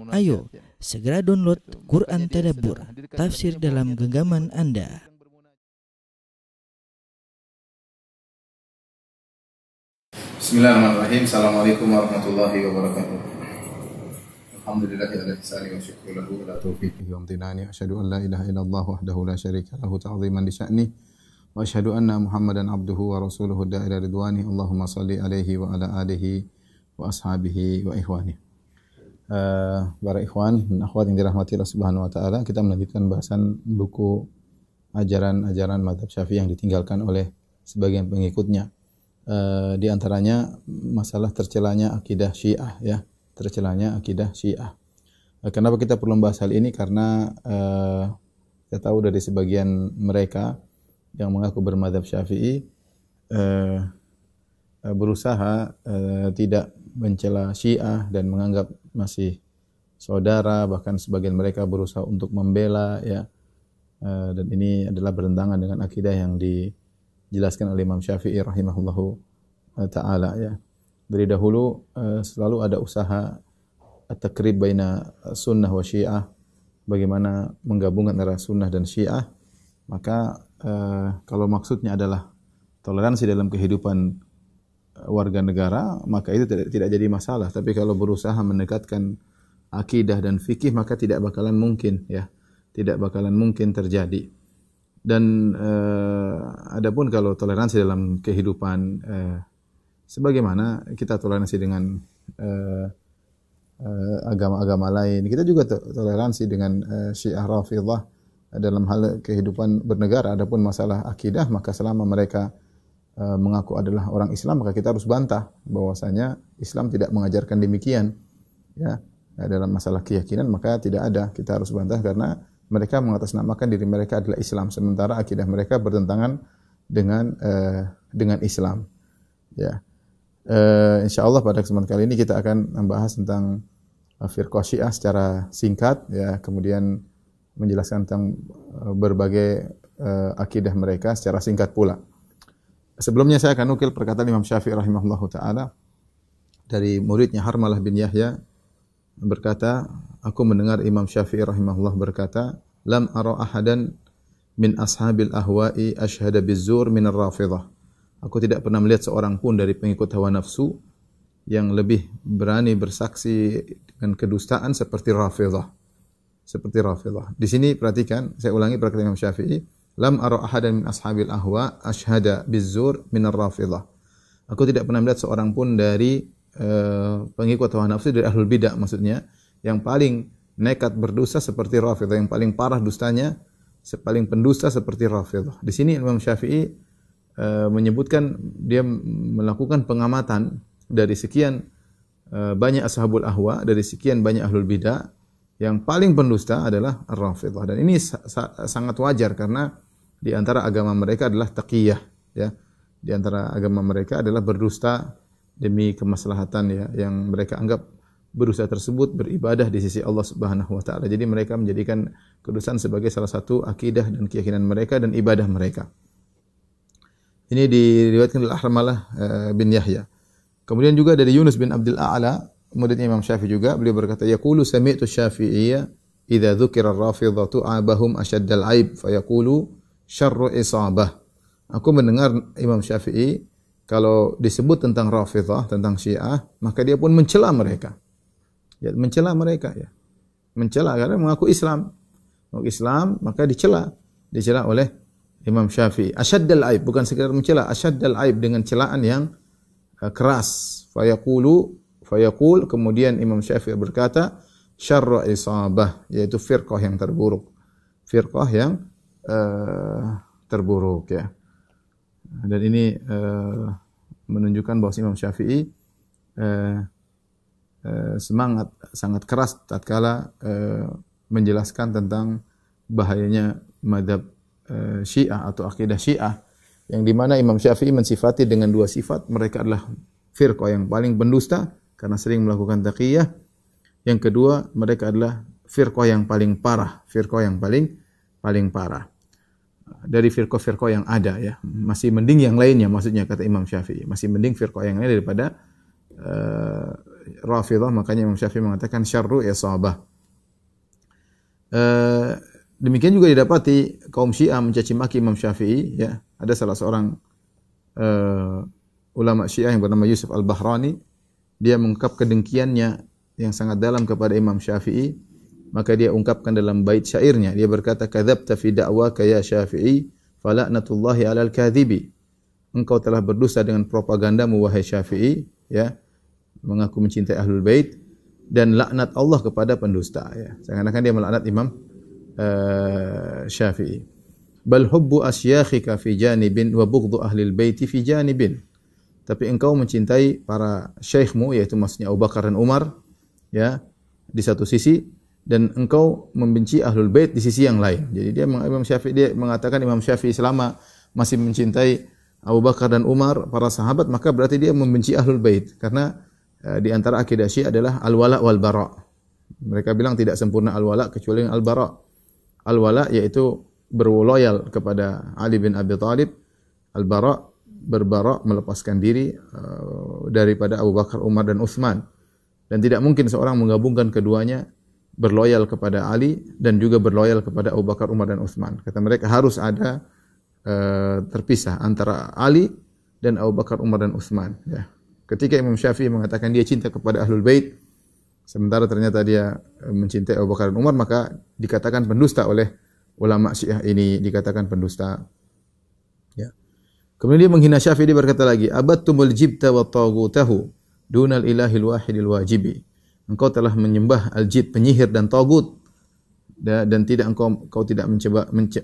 Ayo, segera download Quran Tadabbur, tafsir dalam genggaman Anda. Bismillahirrahmanirrahim. Assalamualaikum warahmatullahi wabarakatuh. Alhamdulillahi ala ihsani wa syukru lahu ala taufiqihi wa amtinani. Asyhadu an la ilaha illallah wahdahu la syarika lahu ta'ziman li sya'ni. Wa asyhadu anna Muhammadan abduhu wa rasuluhu da'ila ridwani. Allahumma salli alaihi wa ala alihi wa ashabihi wa ikhwani. Para ikhwan dan akhwat yang dirahmati Allah Subhanahu wa taala, kita melanjutkan bahasan buku ajaran-ajaran mazhab Syafi'i yang ditinggalkan oleh sebagian pengikutnya. Di antaranya masalah tercelanya akidah Syiah, ya, tercelanya akidah Syiah. Kenapa kita perlu membahas hal ini? Karena kita tahu dari sebagian mereka yang mengaku bermadzhab Syafi'i berusaha tidak mencela Syiah dan menganggap masih saudara, bahkan sebagian mereka berusaha untuk membela, ya, dan ini adalah bertentangan dengan akidah yang dijelaskan oleh Imam Syafi'i rahimahullahu ta'ala, ya. Dari dahulu selalu ada usaha at-takrib baina sunnah wa syiah, bagaimana menggabungkan antara sunnah dan syiah. Maka kalau maksudnya adalah toleransi dalam kehidupan warga negara, maka itu tidak jadi masalah. Tapi kalau berusaha mendekatkan akidah dan fikih, maka tidak bakalan mungkin, ya, tidak bakalan mungkin terjadi. Dan adapun kalau toleransi dalam kehidupan, sebagaimana kita toleransi dengan agama-agama lain, kita juga toleransi dengan Syiah Rafidhah dalam hal kehidupan bernegara. Adapun masalah akidah, maka selama mereka mengaku adalah orang Islam, maka kita harus bantah bahwasanya Islam tidak mengajarkan demikian, ya. Dalam masalah keyakinan maka tidak ada, kita harus bantah karena mereka mengatasnamakan diri mereka adalah Islam, sementara akidah mereka bertentangan dengan Islam, ya. Insyaallah pada kesempatan kali ini kita akan membahas tentang firqah Syiah secara singkat, ya, kemudian menjelaskan tentang berbagai akidah mereka secara singkat pula. Sebelumnya saya akan nukil perkataan Imam Syafi'i rahimahullahu taala dari muridnya Harmalah bin Yahya, berkata, aku mendengar Imam Syafi'i rahimahullah berkata, lam ara ahadan min ashabil ahwa'i asyhada bizzur min ar-Rafidhah. Aku tidak pernah melihat seorang pun dari pengikut hawa nafsu yang lebih berani bersaksi dengan kedustaan seperti Rafidhah. Seperti Rafidhah. Di sini perhatikan, saya ulangi perkataan Imam Syafi'i, lam ara ahadan min ashabil ahwa asyhada bizzur min ar-Rafidhah. Aku tidak pernah melihat seorang pun dari pengikut hawa nafsu, dari ahlul bidah maksudnya, yang paling nekat berdusta seperti Rafidhah, yang paling parah dustanya, paling pendusta seperti Rafidhah. Di sini Imam Syafi'i menyebutkan dia melakukan pengamatan dari sekian banyak ashabul ahwa, dari sekian banyak ahlul bidah, yang paling pendusta adalah Ar-Rafidhah. Dan ini sangat wajar karena di antara agama mereka adalah taqiyah, ya. Di antara agama mereka adalah berdusta demi kemaslahatan, ya, yang mereka anggap berusaha tersebut beribadah di sisi Allah Subhanahu wa taala. Jadi mereka menjadikan kedustaan sebagai salah satu akidah dan keyakinan mereka dan ibadah mereka. Ini diriwayatkan oleh Harmalah bin Yahya. Kemudian juga dari Yunus bin Abdul A'la, muridnya Imam Syafi'i juga, beliau berkata, yaqulu sami'tu Syafi'iyya idza dzukira ar-Rafidhatu abahum asyaddal aib fa yaqulu syarru isabah. Aku mendengar Imam Syafi'i kalau disebut tentang Rafidhah, tentang Syiah, maka dia pun mencela mereka. Ya, mencela mereka, ya. Mencela karena mengaku Islam. Mengaku Islam, maka dicela. Dicela oleh Imam Syafi'i. Asyaddal aib, bukan sekedar mencela, asyaddal aib dengan celaan yang keras. Fa yaqul, kemudian Imam Syafi'i berkata, syarra isabah, yaitu firqah yang terburuk. Firqah yang terburuk, ya. Dan ini menunjukkan bahwa Imam Syafi'i semangat sangat keras tatkala menjelaskan tentang bahayanya mazhab Syiah atau akidah Syiah, yang di mana Imam Syafi'i mensifati dengan dua sifat. Mereka adalah firqah yang paling pendusta karena sering melakukan taqiyah. Yang kedua, mereka adalah firqah yang paling parah, firqah yang paling parah. Dari firqah-firqah yang ada, ya, masih mending yang lainnya, maksudnya kata Imam Syafi'i, masih mending firqah yang lain daripada Rafidhah, makanya Imam Syafi'i mengatakan syarru isabah. Demikian juga didapati kaum Syiah mencaci maki Imam Syafi'i, ya. Ada salah seorang ulama Syiah yang bernama Yusuf Al-Bahrani, dia mengungkap kedengkiannya yang sangat dalam kepada Imam Syafi'i, maka dia ungkapkan dalam bait syairnya. Dia berkata, "Kadzabta fi da'waka ya Syafi'i, fala'natullahi 'alal kadhibi." Engkau telah berdusta dengan propagandamu wahai Syafi'i, ya, mengaku mencintai Ahlul Bait, dan laknat Allah kepada pendusta, ya. Seakan-akan dia melaknat Imam Syafi'i. Bal hubbu asyakhika fi janibin wa bughdhu ahlil baiti fi janibin. Tapi engkau mencintai para syekhmu, yaitu maksudnya Abu Bakar dan Umar, ya, di satu sisi, dan engkau membenci Ahlul Bait di sisi yang lain. Jadi Imam Syafi'i dia mengatakan Imam Syafi'i selama masih mencintai Abu Bakar dan Umar, para sahabat, maka berarti dia membenci Ahlul Bait, karena di antara akidah Syiah adalah al-wala wal bara. Mereka bilang tidak sempurna al-wala kecuali al-bara. Al-wala yaitu berloyal kepada Ali bin Abi Thalib, al-bara berbara melepaskan diri daripada Abu Bakar, Umar dan Utsman. Dan tidak mungkin seorang menggabungkan keduanya, berloyal kepada Ali dan juga berloyal kepada Abu Bakar, Umar dan Utsman. Kata mereka harus ada terpisah antara Ali dan Abu Bakar, Umar dan Utsman, ya. Ketika Imam Syafi'i mengatakan dia cinta kepada Ahlul Bait, sementara ternyata dia mencintai Abu Bakar dan Umar, maka dikatakan pendusta oleh ulama Syiah ini, dikatakan pendusta. Ya. Kemudian dia menghina Syafi'i, dia berkata lagi, "Abattumul jibta wa taghutahu dunal ilahil wahidil wajibi." Engkau telah menyembah al-jib, penyihir dan tagut, dan tidak engkau tidak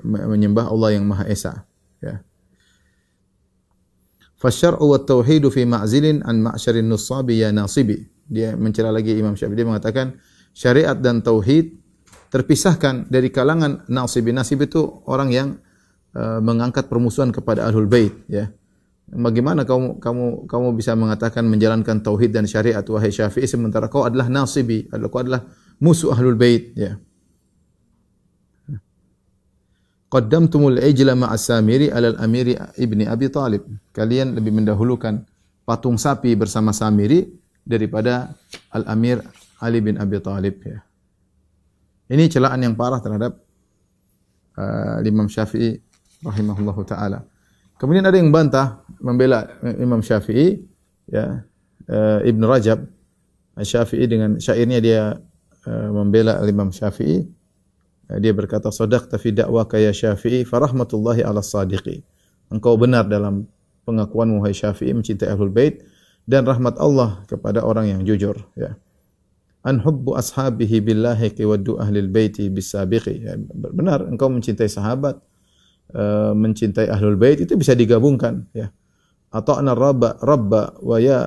menyembah Allah yang Maha Esa, ya. Fasyar'u wat tauhidu fi ma'zilin an ma'syarin nusabi ya nasibi. Dia mencela lagi Imam Syafi'i, dia mengatakan syariat dan tauhid terpisahkan dari kalangan nasibi. Nasib itu orang yang mengangkat permusuhan kepada Ahlul Bait, ya. Bagaimana kamu bisa mengatakan menjalankan tauhid dan syariat wahai Syafi'i, sementara kau adalah nasibi, kau adalah musuh Ahlul Bait, ya. Qaddamtumul ijla ma'as Samiri 'alal Amiri ibni Abi Thalib. Kalian lebih mendahulukan patung sapi bersama Samiri daripada Al-Amir Ali bin Abi Thalib, ya. Ini celaan yang parah terhadap Imam Syafi'i rahimahullahu taala. Kemudian ada yang bantah membela Imam Syafi'i, ya. Ibn Rajab Asy-Syafi'i dengan syairnya dia membela Imam Syafi'i. Dia berkata, "Shadaqta fi da'waka ya Syafi'i, fa rahmatullahi 'alas sadiqi." Engkau benar dalam pengakuanmu wahai Syafi'i mencintai Ahlul Bait, dan rahmat Allah kepada orang yang jujur, ya. An hubbu ashabihi billahi waddu ahlil baiti bisabiqi. Ya, benar engkau mencintai sahabat, mencintai Ahlul Bait itu bisa digabungkan, ya. Ata'na rabba wa ya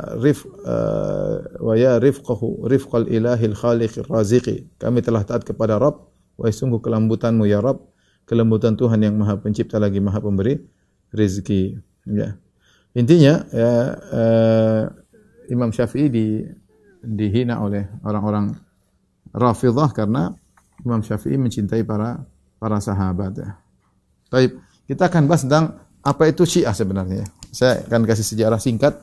rifqahu rifqal ilahil khaliqir raziqi. Kami telah taat kepada Rabb. Wahai sungguh kelembutanmu ya Rabb, kelembutan Tuhan yang Maha Pencipta lagi Maha Pemberi rezeki, ya. Intinya, ya, Imam Syafi'i dihina oleh orang-orang Rafidhah karena Imam Syafi'i mencintai para sahabat, ya. Baik, kita akan bahas tentang apa itu Syiah sebenarnya. Saya akan kasih sejarah singkat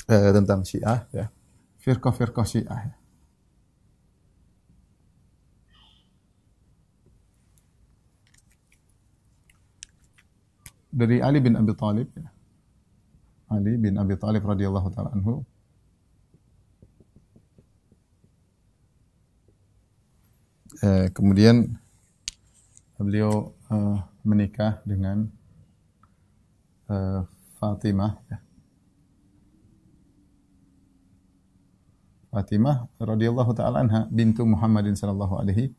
tentang Syiah, ya. Firqah-firqah Syiah, ya. Dari Ali bin Abi Thalib, ya. Ali bin Abi Thalib radhiyallahu taala anhu. Kemudian beliau menikah dengan Fatimah, ya. Fatimah radhiyallahu taala anha bintu Muhammadin sallallahu alaihi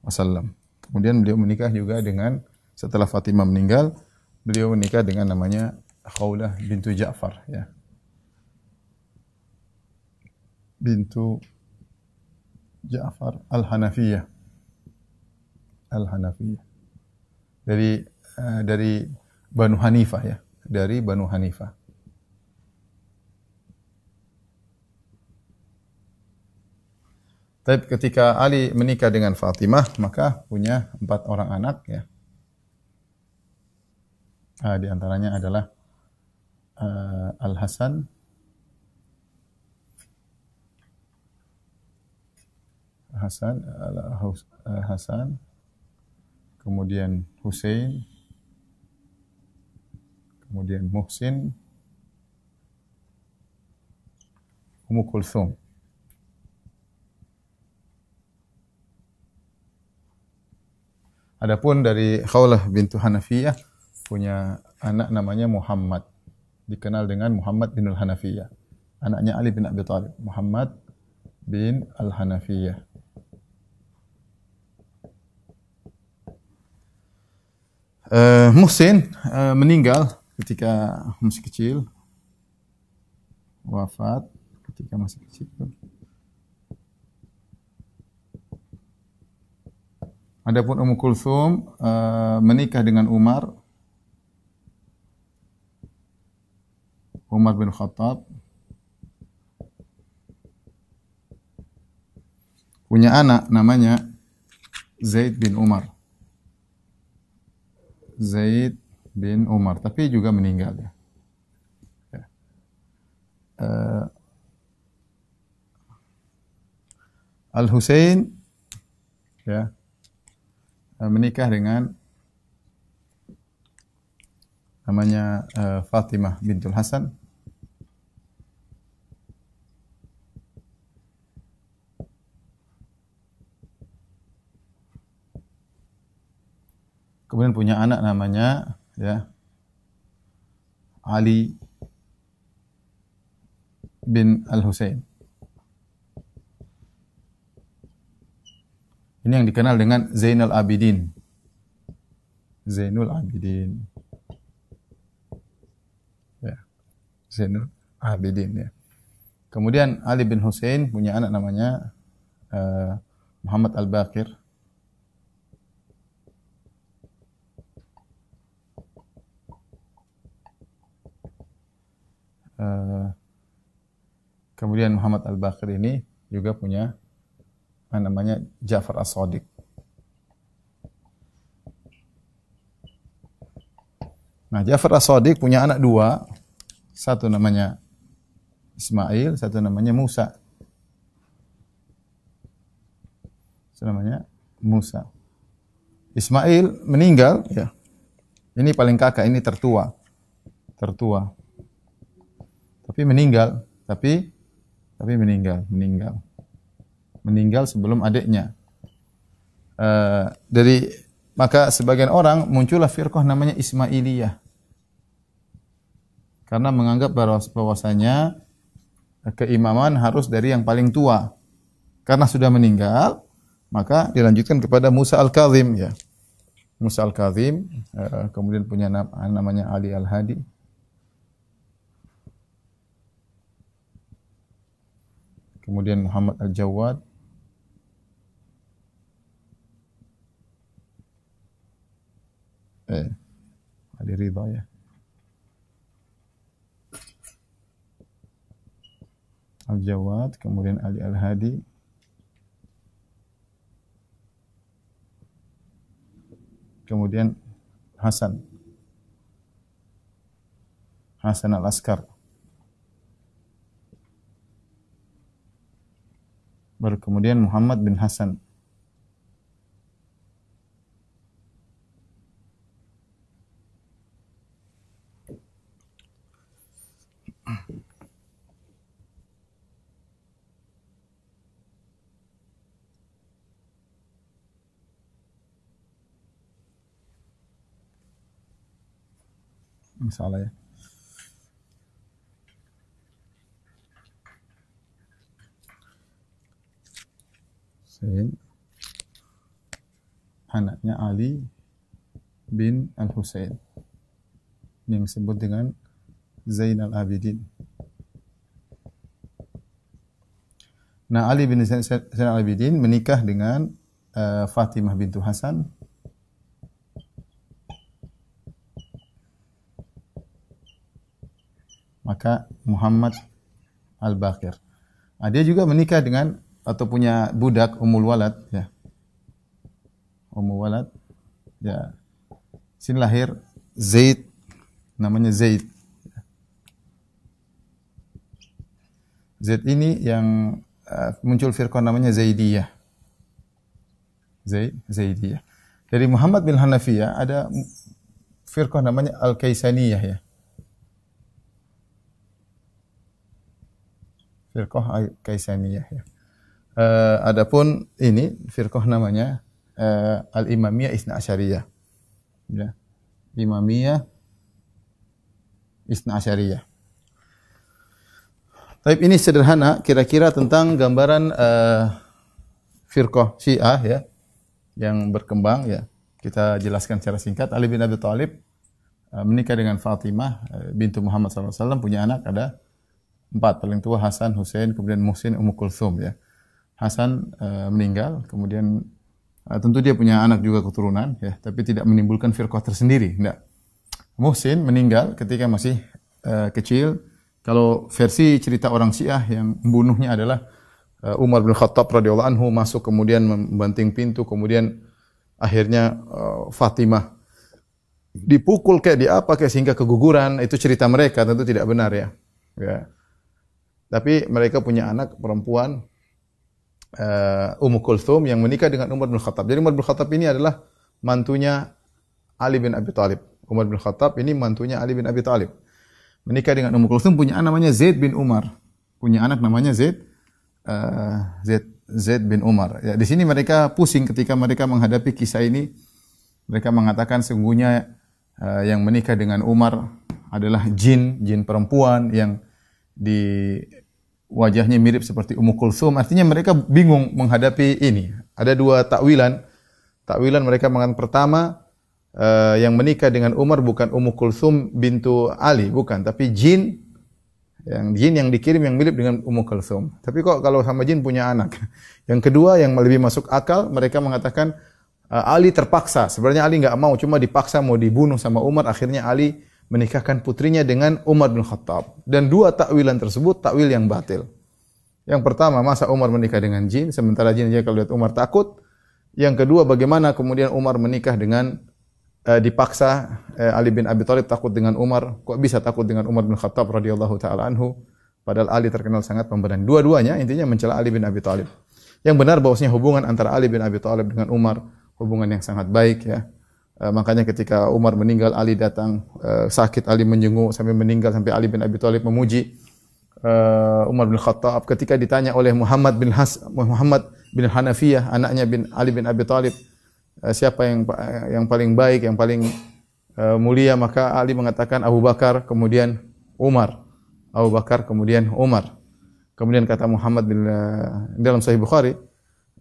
wasallam. Kemudian beliau menikah juga dengan, setelah Fatimah meninggal, beliau menikah dengan namanya Khawlah bintu Ja'far, ya. Bintu Ja'far Al-Hanafiyah. Al-Hanafiyah. Dari Banu Hanifah, ya. Dari Banu Hanifah. Tapi ketika Ali menikah dengan Fatimah, maka punya 4 orang anak, ya. Di antaranya adalah Al-Hasan, Hasan, kemudian Hussein, kemudian Muhsin, Ummu Kulthum. Adapun dari Khawlah bintu Hanafiyah punya anak namanya Muhammad, dikenal dengan Muhammad bin Al-Hanafiyah. Anaknya Ali bin Abi Thalib, Muhammad bin Al-Hanafiyah. Muhsin meninggal ketika masih kecil, wafat ketika masih kecil. Adapun Ummu Kulthum menikah dengan Umar bin Khattab, punya anak namanya Zaid bin Umar. Zaid bin Umar, tapi juga meninggal ya. Al-Husain ya menikah dengan namanya Fatimah bintul Hasan. Kemudian punya anak namanya ya Ali bin Al-Husain. Ini yang dikenal dengan Zainul Abidin. Zainul Abidin. Ya. Zainul Abidin ya. Kemudian Ali bin Husain punya anak namanya Muhammad Al-Baqir. Kemudian Muhammad Al-Baqir ini juga punya namanya Ja'far As-Shadiq. Nah, Ja'far As-Shadiq punya anak dua, satu namanya Ismail, satu namanya Musa. Satu namanya Musa. Ismail meninggal, ya. Ini paling kakak, ini tertua. Tapi meninggal, tapi meninggal sebelum adiknya. Maka sebagian orang muncullah firqah namanya Ismailiyah. Karena menganggap bahwasanya keimaman harus dari yang paling tua. Karena sudah meninggal, maka dilanjutkan kepada Musa Al-Kazim ya. Musa Al-Kazim kemudian punya namanya Ali Al-Hadi. Kemudian Muhammad Al-Jawad. Ali Ridha ya. Al-Jawad, kemudian Ali Al-Hadi. Kemudian Hasan Al-Askar. Baru kemudian Muhammad bin Hasan. Salah ya. Anaknya Ali bin Al-Husain yang disebut dengan Zainal Abidin. Nah, Ali bin Zainal Abidin menikah dengan Fatimah bintu Hasan. Maka Muhammad Al-Baqir. Dia juga menikah dengan atau punya budak Ummul Walad ya. Ummul Walad ya. Sini lahir Zaid, namanya Zaid. Zaid ini yang muncul firqah namanya Zaidiyah. Zaidiyah. Dari Muhammad bin Hanafiyah ada firqah namanya Al-Kaisaniyah ya. Firqah Al-Kaisaniyah ya. Adapun ini firqah namanya Al-Imamiyah Isna Asyariyah. Ya. Imamiyah Isna Asyariyah. Tapi ini sederhana kira-kira tentang gambaran firqah Syiah ya yang berkembang ya. Kita jelaskan secara singkat. Ali bin Abi Thalib menikah dengan Fatimah bintu Muhammad SAW, punya anak ada 4, paling tua Hasan, Husain, kemudian Muhsin, Ummu Kulthum ya. Hasan meninggal, kemudian tentu dia punya anak juga keturunan ya, tapi tidak menimbulkan firqah tersendiri, enggak. Muhsin meninggal ketika masih kecil. Kalau versi cerita orang Syiah yang membunuhnya adalah Umar bin Khattab radhiyallahu anhu masuk kemudian membanting pintu, kemudian akhirnya Fatimah dipukul kayak sehingga keguguran. Itu cerita mereka, tentu tidak benar ya. Ya. Tapi mereka punya anak perempuan Ummu Kulthum yang menikah dengan Umar bin Khattab. Jadi Umar bin Khattab ini adalah mantunya Ali bin Abi Thalib. Umar bin Khattab ini mantunya Ali bin Abi Thalib. Menikah dengan Ummu Kulthum, punya anak namanya Zaid bin Umar. Punya anak namanya Zaid bin Umar. Ya, di sini mereka pusing ketika mereka menghadapi kisah ini. Mereka mengatakan sungguhnya yang menikah dengan Umar adalah jin perempuan yang di wajahnya mirip seperti Ummu Kulthum. Artinya mereka bingung menghadapi ini. Ada 2 takwilan. Takwilan mereka mengatakan pertama, yang menikah dengan Umar bukan Ummu Kulthum bintu Ali, bukan, tapi jin yang dikirim yang mirip dengan Ummu Kulthum. Tapi kok kalau sama jin punya anak? Yang kedua yang lebih masuk akal, mereka mengatakan Ali terpaksa. Sebenarnya Ali enggak mau, cuma dipaksa mau dibunuh sama Umar. Akhirnya Ali menikahkan putrinya dengan Umar bin Khattab. Dan 2 takwilan tersebut takwil yang batil. Yang pertama, masa Umar menikah dengan jin, sementara jin aja kalau lihat Umar takut. Yang kedua, bagaimana kemudian Umar menikah dengan dipaksa Ali bin Abi Thalib takut dengan Umar. Kok bisa takut dengan Umar bin Khattab radhiyallahu taala anhu? Padahal Ali terkenal sangat pemberani. Dua-duanya intinya mencela Ali bin Abi Thalib. Yang benar bahwasanya hubungan antara Ali bin Abi Thalib dengan Umar hubungan yang sangat baik ya. Makanya ketika Umar meninggal, Ali datang sakit, Ali menjenguk sampai meninggal, sampai Ali bin Abi Thalib memuji Umar bin Khattab. Ketika ditanya oleh Muhammad bin Hanafiyah, anaknya Ali bin Abi Thalib, siapa yang paling baik, yang paling mulia, maka Ali mengatakan Abu Bakar, kemudian Umar. Abu Bakar, kemudian Umar. Kemudian kata dalam Sahih Bukhari,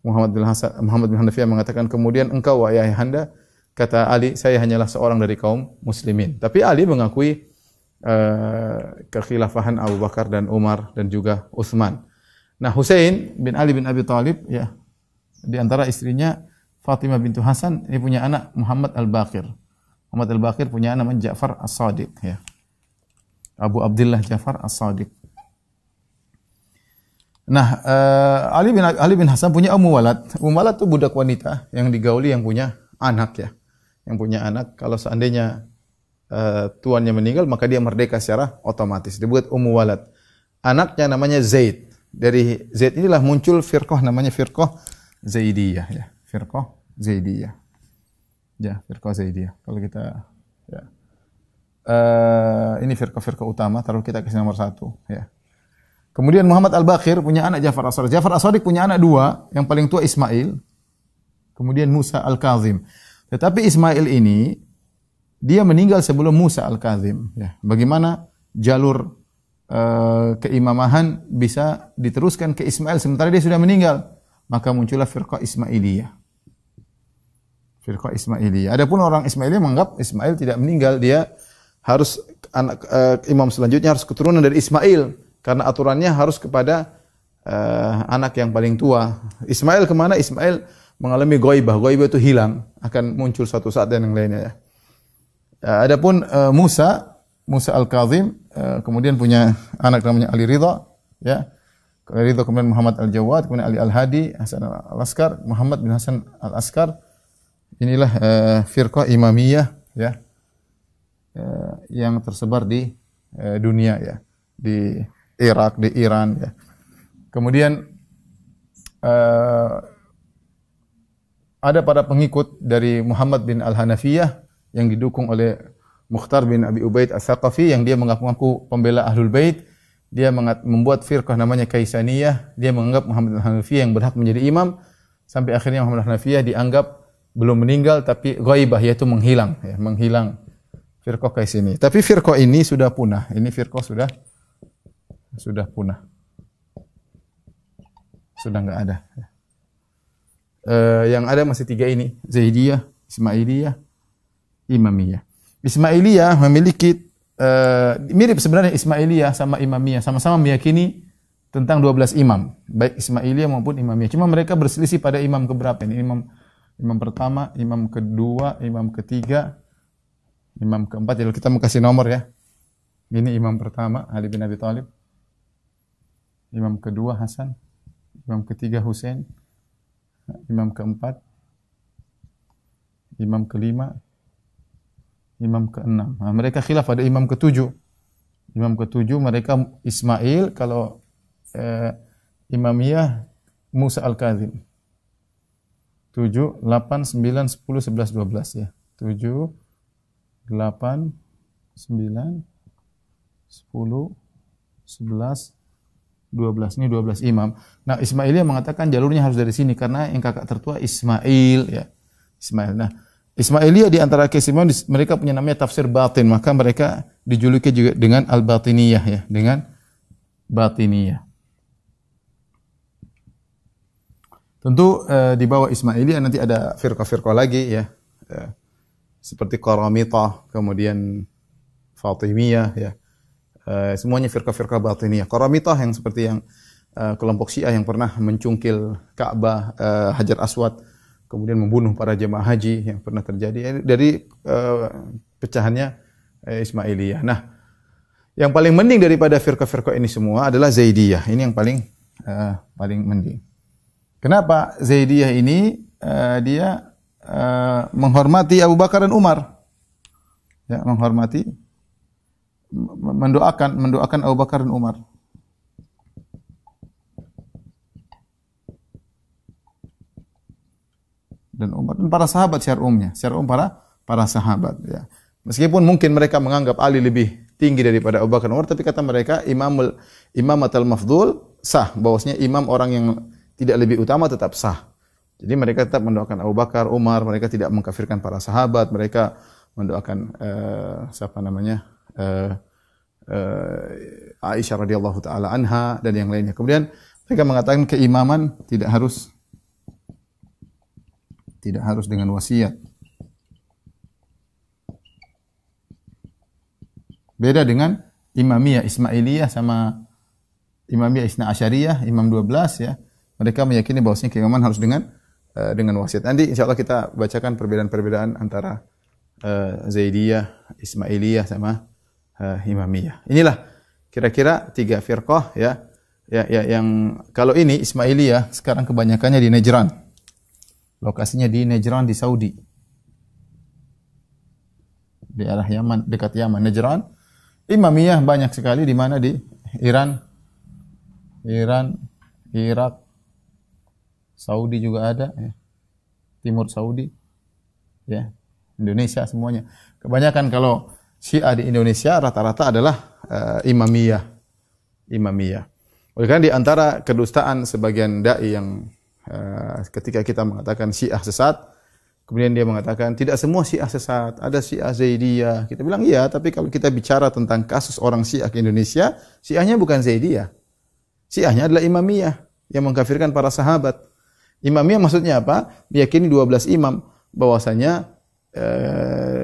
Muhammad bin Hanafiyah mengatakan, kemudian engkau wahai ayahanda. Kata Ali, saya hanyalah seorang dari kaum muslimin. Tapi Ali mengakui kekhilafahan Abu Bakar dan Umar dan juga Utsman. Nah, Husain bin Ali bin Abi Thalib ya, di antara istrinya Fatimah bintu Hasan, ini punya anak Muhammad Al-Baqir. Muhammad Al-Baqir punya anak namanya Ja'far As-Shadiq ya. Abu Abdullah Ja'far As-Shadiq. Nah, Ali bin Hasan punya Ummu Walad. Ummu Walad itu budak wanita yang digauli yang punya anak ya. Yang punya anak, kalau seandainya tuannya meninggal, maka dia merdeka secara otomatis. Dibuat Ummu Walad. Anaknya namanya Zaid. Dari Zaid inilah muncul firqah namanya firqah Zaidiyah ya. Firqah Zaidiyah. Ya, firqah Zaidiyah. Kalau kita ya. Ini firqah-firqah utama, taruh kita ke nomor 1 ya. Kemudian Muhammad Al-Baqir punya anak Ja'far As-Shadiq. Ja'far As-Shadiq punya anak 2, yang paling tua Ismail, kemudian Musa Al-Kazim. Tetapi Ismail ini dia meninggal sebelum Musa Al-Kazim ya. Bagaimana jalur keimamahan bisa diteruskan ke Ismail sementara dia sudah meninggal? Maka muncullah firqah Ismailiyah. Firqah Ismailiyah. Adapun orang Ismailiyah menganggap Ismail tidak meninggal, dia harus imam selanjutnya harus keturunan dari Ismail karena aturannya harus kepada anak yang paling tua. Ismail kemana? Ismail mengalami ghaibah. Ghaibah itu hilang, akan muncul suatu saat dan yang lainnya ya. Adapun Musa Al-Kazim kemudian punya anak namanya Ali Ridha ya. Ali Ridha kemudian Muhammad Al-Jawad, kemudian Ali Al-Hadi, Hasan Al-Askar, Muhammad bin Hasan Al-Askar. Inilah firqah Imamiyah ya. Yang tersebar di dunia ya. Di Irak, di Iran ya. Kemudian ada para pengikut dari Muhammad bin Al-Hanafiyah yang didukung oleh Mukhtar bin Abi Ubaid Ats-Tsaqafi yang dia mengaku pembela Ahlul Bait. Dia membuat firqah namanya Kaisaniyah. Dia menganggap Muhammad Al-Hanafiyah yang berhak menjadi imam, sampai akhirnya Muhammad Al-Hanafiyah dianggap belum meninggal tapi ghaibah, yaitu menghilang, ya, menghilang firqah Kaisaniyah. Tapi firqah ini sudah punah. Ini firqah sudah punah. Sudah enggak ada. Yang ada masih 3 ini, Zaidiyah, Ismailiyah, Imamiyah. Ismailiyah memiliki mirip sebenarnya Ismailiyah sama Imamiyah, sama-sama meyakini tentang 12 imam, baik Ismailiyah maupun Imamiyah. Cuma mereka berselisih pada imam keberapa ini? Imam pertama, imam kedua, imam ketiga, imam keempat. Jadi kita mau kasih nomor ya. Ini imam pertama Ali bin Abi Thalib. Imam kedua Hasan, imam ketiga Husain, imam keempat, imam kelima, imam keenam. Nah, mereka khilaf pada imam ketujuh. Imam ketujuh mereka Ismail, kalau Imamiyah Musa Al-Kadzim. 7, 8, 9, 10, 11, 12 ya. 7, 8, 9, 10, 11, 12. Ini 12 imam. Nah, Ismailiyah mengatakan jalurnya harus dari sini karena yang kakak tertua Ismail ya. Ismail. Nah, Ismailiyah di antara keistimewaan mereka punya namanya tafsir batin, maka mereka dijuluki juga dengan al-batiniyah ya, dengan batiniyah. Tentu di bawah Ismailiyah nanti ada firqah-firqah lagi ya. Seperti Qaramitah, kemudian Fatimiyah ya. Semuanya firqah-firqah batiniyah. Qaramitah yang seperti yang kelompok Syiah yang pernah mencungkil Ka'bah, Hajar Aswad, kemudian membunuh para jemaah haji yang pernah terjadi dari pecahannya Ismailiyah. Nah, yang paling mending daripada firqah-firqah ini semua adalah Zaidiyah. Ini yang paling mending. Kenapa? Zaidiyah ini dia menghormati Abu Bakar dan Umar. Ya, mendoakan Abu Bakar dan Umar. Dan Umar dan para sahabat secara umumnya, para sahabat ya. Meskipun mungkin mereka menganggap Ali lebih tinggi daripada Abu Bakar dan Umar, tapi kata mereka imamatul mafdhul sah, bahwasanya imam orang yang tidak lebih utama tetap sah. Jadi mereka tetap mendoakan Abu Bakar, Umar, mereka tidak mengkafirkan para sahabat, mereka mendoakan Aisyah radhiyallahu taala anha dan yang lainnya. Kemudian mereka mengatakan keimaman tidak harus dengan wasiat. Beda dengan Imamiyah, Ismailiyah sama Imamiyah Isna Asyariyah, Imam 12 ya. Mereka meyakini bahwasanya keimaman harus dengan wasiat. Nanti insyaallah kita bacakan perbedaan-perbedaan antara Zaidiyah, Ismailiyah sama Imamiyah. Inilah kira-kira 3 firqah ya yang kalau ini Ismailiyah sekarang kebanyakannya di Najran. Lokasinya di Najran di Saudi. Di arah Yaman, dekat Yaman, Najran. Imamiyah banyak sekali di mana di Iran, Irak, Saudi juga ada ya. Timur Saudi ya, Indonesia semuanya. Kebanyakan kalau Syiah di Indonesia rata-rata adalah Imamiyah. Oleh karena di antara kedustaan sebagian dai yang ketika kita mengatakan Syiah sesat, kemudian dia mengatakan tidak semua Syiah sesat, ada Syiah Zaidiyah. Kita bilang iya, tapi kalau kita bicara tentang kasus orang Syiah ke Indonesia, Syiahnya bukan Zaidiyah. Syiahnya adalah Imamiyah yang mengkafirkan para sahabat. Imamiyah maksudnya apa? Meyakini 12 imam, bahwasanya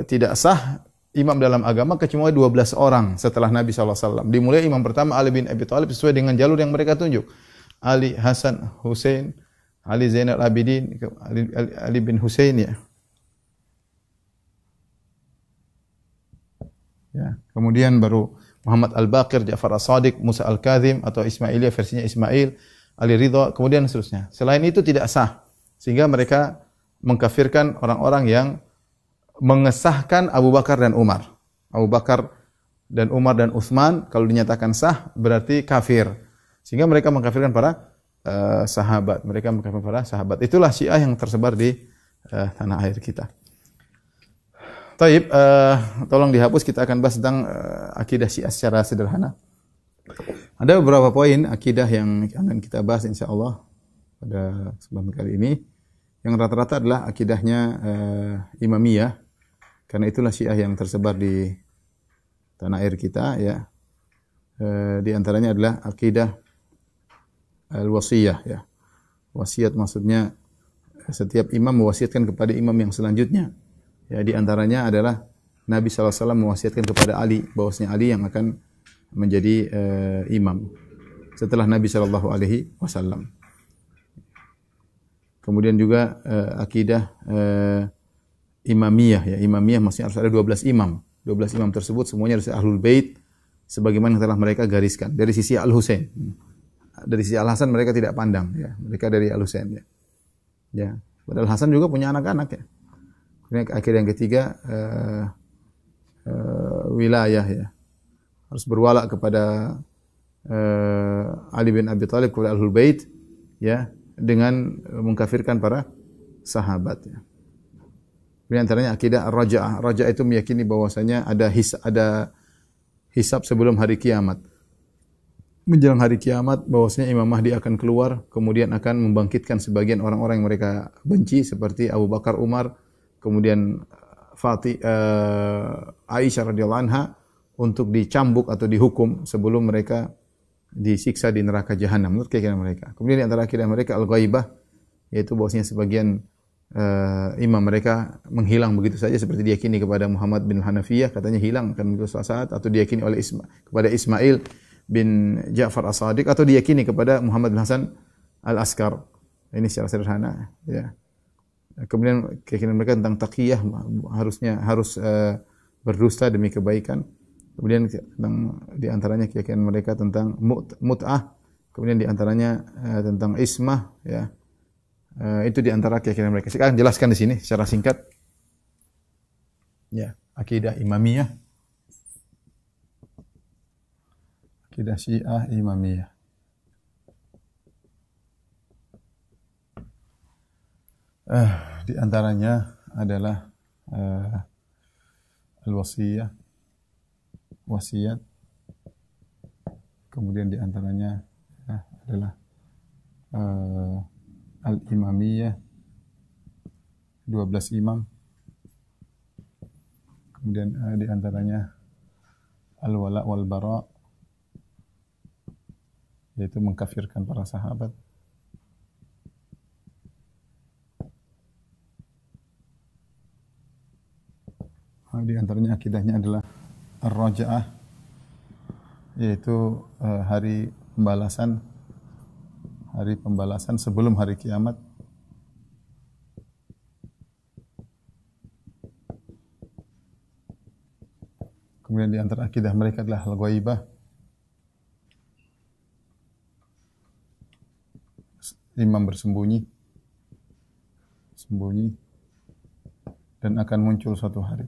tidak sah imam dalam agama kecuali 12 orang setelah Nabi SAW. Dimulai imam pertama Ali bin Abi Thalib sesuai dengan jalur yang mereka tunjuk. Ali, Hasan, Husain, Ali Zainal Abidin, Ali bin Husain ya. Ya, kemudian baru Muhammad Al-Baqir, Ja'far As-Sadiq, Musa Al-Kadzim atau Ismailiyah versinya Ismail, Ali Ridha, kemudian seterusnya. Selain itu tidak sah. Sehingga mereka mengkafirkan orang-orang yang mengesahkan Abu Bakar dan Umar. Abu Bakar dan Umar dan Utsman kalau dinyatakan sah berarti kafir. Sehingga mereka mengkafirkan para sahabat. Mereka mengkafirkan para sahabat. Itulah Syiah yang tersebar di tanah air kita. Taib, tolong dihapus, kita akan bahas tentang akidah Syiah secara sederhana. Ada beberapa poin akidah yang akan kita bahas insyaallah pada kesempatan kali ini. Yang rata-rata adalah akidahnya Imamiyah, karena itulah Syiah yang tersebar di tanah air kita ya. Di antaranya adalah akidah al-wasiyah ya. Wasiat maksudnya setiap imam mewasiatkan kepada imam yang selanjutnya. Ya, di antaranya adalah Nabi SAW mewasiatkan kepada Ali, bahwasanya Ali yang akan menjadi imam setelah Nabi SAW. Kemudian juga akidah Imamiyah ya. Imamiyah maksudnya harus ada 12 imam. 12 imam tersebut semuanya harus Ahlul Bait sebagaimana yang telah mereka gariskan. Dari sisi Al-Husain. Dari sisi Al-Hasan mereka tidak pandang ya. Mereka dari Al-Husain ya. Ya, padahal Hasan juga punya anak-anak ya. Kemudian akhir yang ketiga wilayah ya. Harus berwala kepada Ali bin Abi Thalib kepada Ahlul Bait ya, dengan mengkafirkan para sahabat ya. Di antaranya akidah Ar-Raja'ah. Raja'ah itu meyakini bahwasanya ada hisab sebelum hari kiamat. Menjelang hari kiamat bahwasanya Imam Mahdi akan keluar, kemudian akan membangkitkan sebagian orang-orang yang mereka benci seperti Abu Bakar, Umar, kemudian Aisyah radhiyallahu anha untuk dicambuk atau dihukum sebelum mereka disiksa di neraka jahanam menurut keyakinan mereka. Kemudian di antara akidah mereka al-ghaibah, yaitu bahwasanya sebagian imam mereka menghilang begitu saja seperti diyakini kepada Muhammad bin Hanafiyah, katanya hilang akan begitu saat, atau diyakini oleh kepada Ismail bin Ja'far As-Sadiq, atau diyakini kepada Muhammad bin Hasan Al-Askar. Ini secara sederhana ya. Kemudian keyakinan mereka tentang taqiyah, harus berdusta demi kebaikan. Kemudian di antaranya keyakinan mereka tentang mut'ah. Kemudian di antaranya tentang ismah ya. Itu di antara keyakinan mereka. Sekarang jelaskan di sini secara singkat. Ya, akidah Imamiyah. Akidah Syiah Imamiyah. Di antaranya adalah al-wasiyah, wasiat. Kemudian di antaranya adalah al-imamiyah, 12 imam. Kemudian di antaranya al-wala wal bara, yaitu mengkafirkan para sahabat. Di antaranya akidahnya adalah ar-raja'ah, yaitu hari pembalasan sebelum hari kiamat. Kemudian di antara akidah mereka adalah al-ghaibah, imam bersembunyi dan akan muncul suatu hari.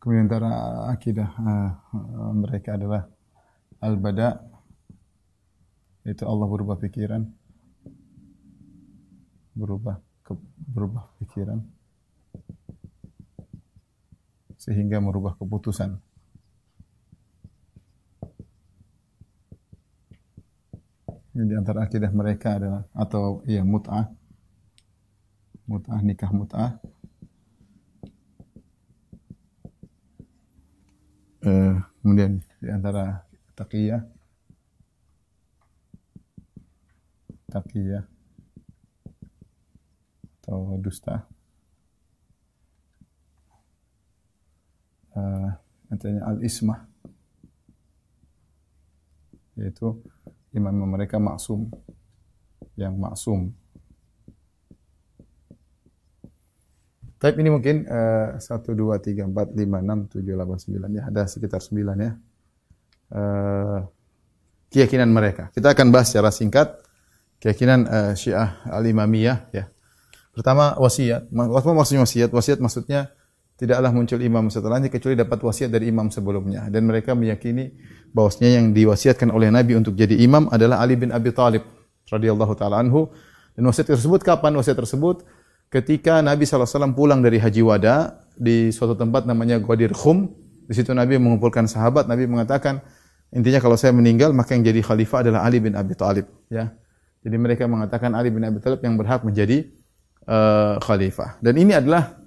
Kemudian antara akidah mereka adalah al-bada, yaitu Allah berubah pikiran, berubah pikiran sehingga merubah keputusan. Ini di antara akidah mereka adalah mut'ah, nikah mut'ah. Kemudian di antara taqiyah atau dusta, antaranya al-ismah, yaitu imam mereka yang maksum. Tapi ini mungkin 1, 2, 3, 4, 5, 6, 7, 8, 9 ya. Ada sekitar 9 ya. Keyakinan mereka. Kita akan bahas secara singkat keyakinan Syiah Al-Imamiyah ya. Pertama wasiat. Apa maksudnya wasiat? Wasiat maksudnya tidaklah muncul imam setelahnya kecuali dapat wasiat dari imam sebelumnya. Dan mereka meyakini bahwasanya yang diwasiatkan oleh Nabi untuk jadi imam adalah Ali bin Abi Thalib radhiyallahu taala anhu. Dan wasiat tersebut kapan? Wasiat tersebut ketika Nabi SAW pulang dari Haji Wada di suatu tempat namanya Ghadir Khum. Di situ Nabi mengumpulkan sahabat. Nabi mengatakan, intinya kalau saya meninggal maka yang jadi khalifah adalah Ali bin Abi Thalib. Ya. Jadi mereka mengatakan Ali bin Abi Thalib yang berhak menjadi khalifah. Dan ini adalah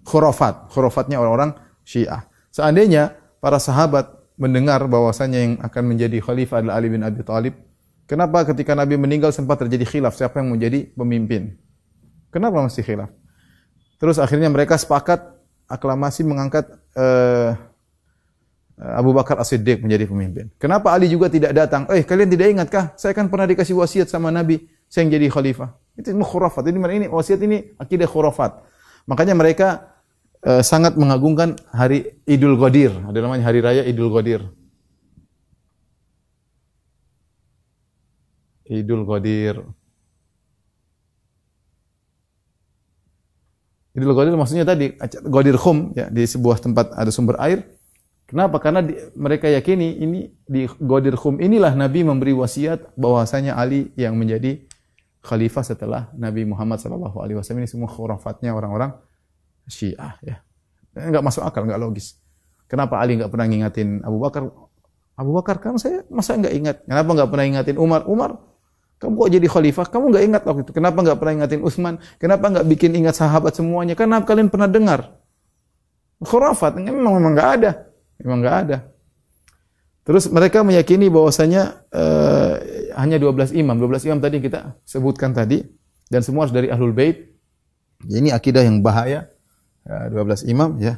khurafatnya orang-orang Syiah. Seandainya para sahabat mendengar bahwasanya yang akan menjadi khalifah adalah Ali bin Abi Thalib, kenapa ketika Nabi meninggal sempat terjadi khilaf siapa yang menjadi pemimpin? Kenapa mesti khilaf? Terus akhirnya mereka sepakat aklamasi mengangkat Abu Bakar As-Siddiq menjadi pemimpin. Kenapa Ali juga tidak datang? Kalian tidak ingatkah? Saya kan pernah dikasih wasiat sama Nabi, saya yang jadi khalifah. Itu khurafat. Ini wasiat ini akidah khurafat. Makanya mereka sangat mengagungkan hari Idul Ghadir. Ada namanya hari raya Idul Ghadir. Idul Ghadir. Idul Ghadir maksudnya tadi Ghadir Khum, ya, di sebuah tempat ada sumber air. Kenapa? Karena mereka yakini ini di Ghadir Khum inilah Nabi memberi wasiat bahwasanya Ali yang menjadi khalifah setelah Nabi Muhammad SAW. Ini semua khurafatnya orang-orang Syiah, ya. Enggak masuk akal, enggak logis. Kenapa Ali enggak pernah ngingatin Abu Bakar? Abu Bakar, kamu saya masa enggak ingat? Kenapa enggak pernah ingatin Umar? Umar, kamu kok jadi khalifah? Kamu enggak ingat waktu itu? Kenapa enggak pernah ingatin Utsman? Kenapa enggak bikin ingat sahabat semuanya? Karena kalian pernah dengar. Khurafat, memang enggak ada. Memang enggak ada. Terus mereka meyakini bahwasanya hanya 12 imam. 12 imam tadi kita sebutkan tadi. Dan semua harus dari Ahlul Bait. Ini akidah yang bahaya. Ya, 12 imam, ya.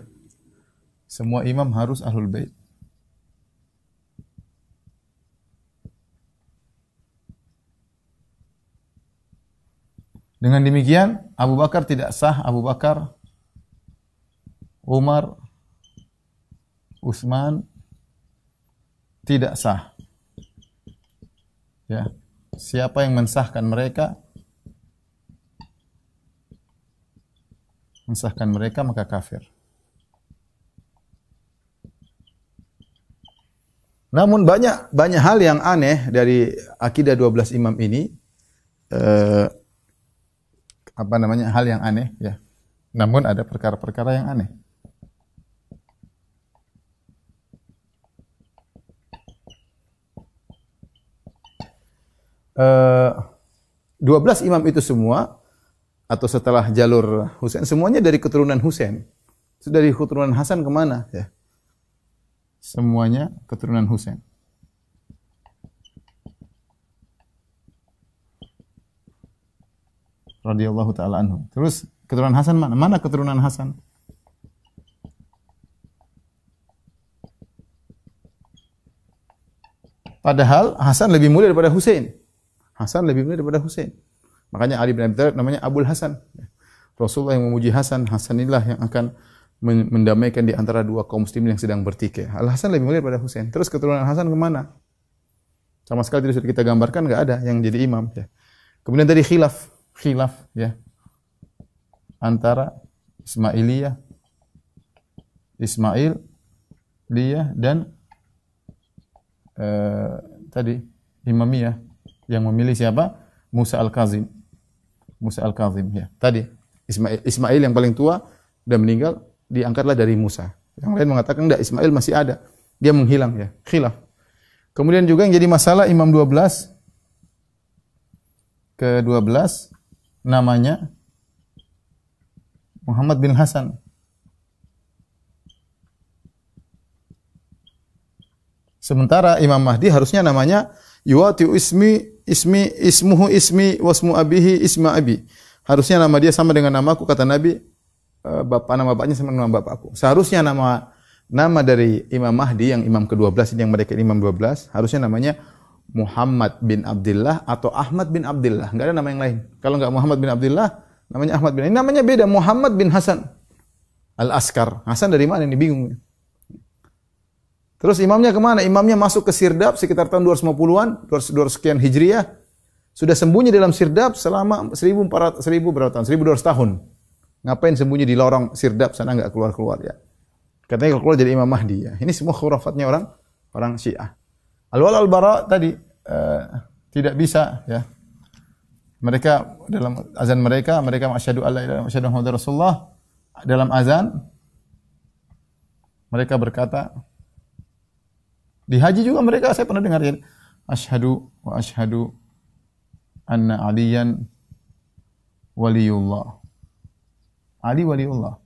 Semua imam harus Ahlul Bait. Dengan demikian, Abu Bakar tidak sah. Abu Bakar, Umar, Utsman tidak sah. Ya. Siapa yang mensahkan mereka? Mensahkan mereka maka kafir. Namun banyak hal yang aneh dari akidah 12 imam ini, hal yang aneh, ya. Namun ada perkara-perkara yang aneh. 12 imam itu semua atau setelah jalur Husain semuanya dari keturunan Husain. Dari keturunan Hasan kemana? Ya. Semuanya keturunan Husain. Radhiyallahu taala anhu. Terus keturunan Hasan mana? Mana keturunan Hasan? Padahal Hasan lebih mulia daripada Husain. Hasan lebih mulia daripada Husain. Makanya Ali bin Abi Thalib namanya Abul Hasan. Rasulullah yang memuji Hasan, Hasan inilah yang akan mendamaikan di antara dua kaum muslimin yang sedang bertikai. Al Hasan lebih mulia daripada Husain. Terus keturunan Hasan kemana? Sama sekali tidak sudah kita gambarkan, enggak ada yang jadi imam. Ya. Kemudian tadi khilaf, ya, antara Ismailiyah dan tadi Imamiyah yang memilih siapa? Musa Al-Kazim, ya. Tadi Ismail yang paling tua dan meninggal, diangkatlah dari Musa. Yang lain mengatakan enggak, Ismail masih ada. Dia menghilang, ya. Khilaf. Kemudian juga yang jadi masalah imam 12 ke-12 namanya Muhammad bin Hasan. Sementara Imam Mahdi harusnya namanya yuwati ismuhu ismi wasmu abihi isma abi. Harusnya nama dia sama dengan namaku, kata Nabi, nama bapaknya sama dengan nama bapakku. Seharusnya nama dari Imam Mahdi yang imam ke-12 ini, yang mereka imam 12, harusnya namanya Muhammad bin Abdullah atau Ahmad bin Abdullah. Enggak ada nama yang lain. Kalau enggak Muhammad bin Abdullah, namanya Ahmad bin. Ini namanya beda, Muhammad bin Hasan Al-Askar. Hasan dari mana ini, bingung. Terus imamnya kemana? Imamnya masuk ke Sirdab sekitar tahun 250-an, 200 sekian Hijriah. Sudah sembunyi dalam Sirdab selama 1200 tahun. Ngapain sembunyi di lorong sirdap sana enggak keluar-keluar ya. Katanya kalau keluar jadi Imam Mahdi ya. Ini semua khurafatnya orang Syiah. Al-Wala al-Bara tadi tidak bisa ya. Mereka dalam azan mereka asyhadu alla ilaha illallah wa asyhadu anna Muhammadar Rasulullah. Dalam azan mereka berkata, di haji juga mereka saya pernah dengar ya, asyhadu wa asyhadu anna aliyan waliyullah. Ali waliullah.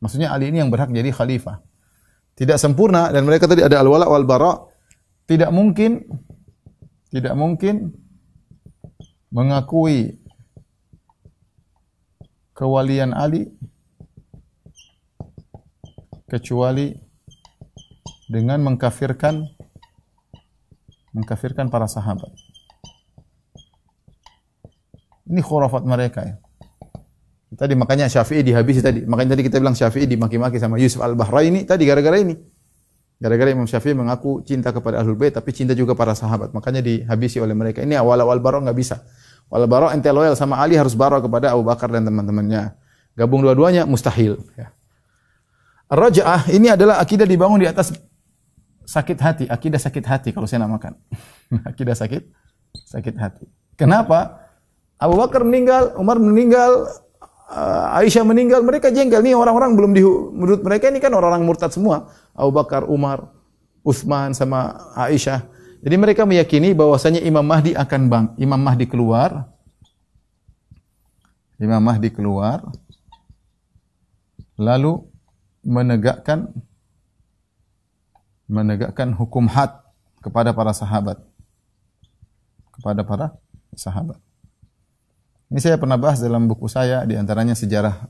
Maksudnya Ali ini yang berhak jadi khalifah. Tidak sempurna dan mereka tadi ada al-wala wal bara. Tidak mungkin mengakui kewalian Ali kecuali dengan mengkafirkan para sahabat. Ini khurafat mereka ya. Tadi makanya Syafi'i dihabisi tadi. Makanya tadi kita bilang Syafi'i dimaki-maki sama Yusuf Al-Bahraini tadi gara-gara ini. Gara-gara Imam Syafi'i mengaku cinta kepada Ahlul Bait tapi cinta juga para sahabat. Makanya dihabisi oleh mereka. Ini awal-awal bara enggak bisa. Wal bara ente loyal sama Ali harus bara kepada Abu Bakar dan teman-temannya. Gabung dua-duanya mustahil ya. Ar-Raja'ah ini adalah akidah dibangun di atas sakit hati, akidah sakit hati kalau saya namakan. Akidah sakit hati. Kenapa? Abu Bakar meninggal, Umar meninggal, Aisyah meninggal, mereka jengkel. Nih orang-orang belum menurut mereka ini kan orang-orang murtad semua. Abu Bakar, Umar, Utsman sama Aisyah. Jadi mereka meyakini bahwasanya Imam Mahdi akan Imam Mahdi keluar lalu menegakkan hukum had kepada para sahabat. Ini saya pernah bahas dalam buku saya, di antaranya sejarah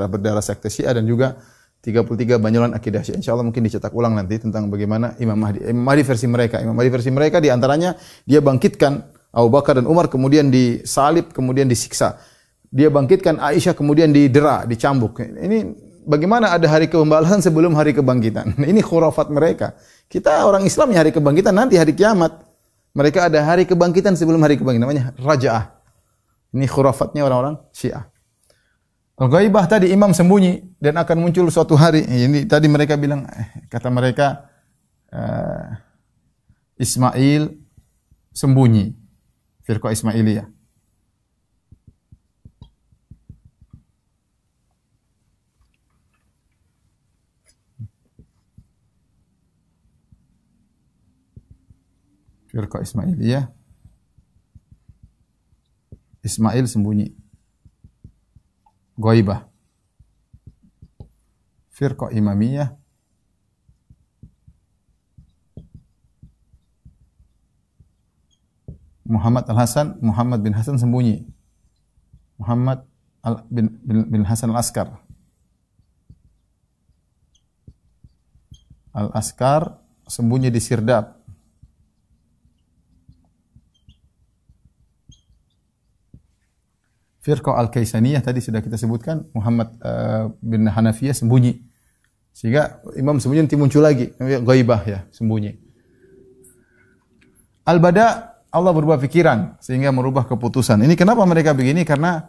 berdarah sekte Syiah dan juga 33 banyolan akidah Syiah. Insyaallah mungkin dicetak ulang nanti tentang bagaimana Imam Mahdi. Imam Mahdi versi mereka. Imam Mahdi versi mereka di antaranya dia bangkitkan Abu Bakar dan Umar kemudian disalib, kemudian disiksa. Dia bangkitkan Aisyah kemudian didera, dicambuk. Ini bagaimana ada hari pembalasan sebelum hari kebangkitan. Ini khurafat mereka. Kita orang Islam ya hari kebangkitan nanti hari kiamat. Mereka ada hari kebangkitan sebelum hari kebangkitan namanya Raja'ah. Ini khurafatnya orang-orang Syiah. Al-Ghaibah tadi imam sembunyi dan akan muncul suatu hari. Ini tadi mereka bilang, kata mereka Ismail sembunyi. Firqah Ismailiyah. Firqah Ismailiyah. Ismail sembunyi. Ghaibah. Firqah Imamiyah. Muhammad bin Hasan sembunyi. Muhammad bin Hasan Al-Askar. Al-Askar sembunyi di Sirdab. Firqah Al-Kaisaniyah tadi sudah kita sebutkan, Muhammad bin Hanafiyah sembunyi. Sehingga imam sembunyi nanti muncul lagi, ghaibah ya, sembunyi. Al-Bada, Allah berubah pikiran sehingga merubah keputusan. Ini kenapa mereka begini? Karena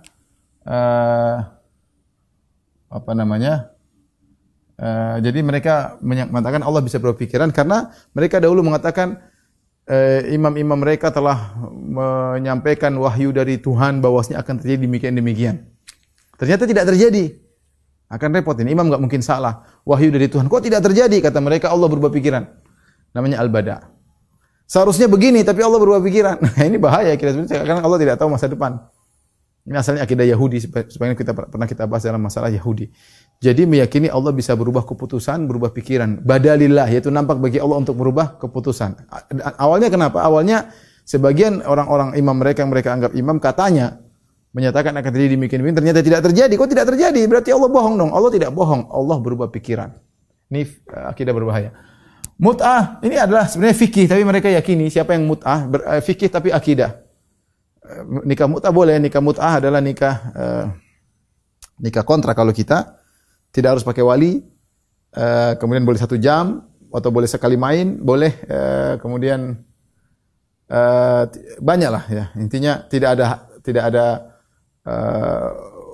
jadi mereka mengatakan Allah bisa berubah pikiran karena mereka dahulu mengatakan imam-imam mereka telah menyampaikan wahyu dari Tuhan bahwasanya akan terjadi demikian. Ternyata tidak terjadi. Akan repot ini. Imam enggak mungkin salah. Wahyu dari Tuhan. Kok tidak terjadi? Kata mereka Allah berubah pikiran. Namanya Al-Bada. Seharusnya begini tapi Allah berubah pikiran. Nah, ini bahaya kira-kira karena Allah tidak tahu masa depan. Ini asalnya akidah Yahudi sebenarnya pernah kita bahas dalam masalah Yahudi. Jadi meyakini Allah bisa berubah keputusan, berubah pikiran. Badalillah, yaitu nampak bagi Allah untuk berubah keputusan. Awalnya kenapa? Awalnya sebagian orang-orang imam mereka yang mereka anggap imam katanya menyatakan akan terjadi demikian, ternyata tidak terjadi. Kok tidak terjadi? Berarti Allah bohong dong. Allah tidak bohong. Allah berubah pikiran. Ini akidah berbahaya. Mut'ah ini adalah sebenarnya fikih, tapi mereka yakini siapa yang mut'ah fikih tapi akidah. Nikah mut'ah boleh. Nikah mut'ah adalah nikah kontrak kalau kita. Tidak harus pakai wali, kemudian boleh 1 jam, atau boleh sekali main, boleh, kemudian banyak lah ya. Intinya tidak ada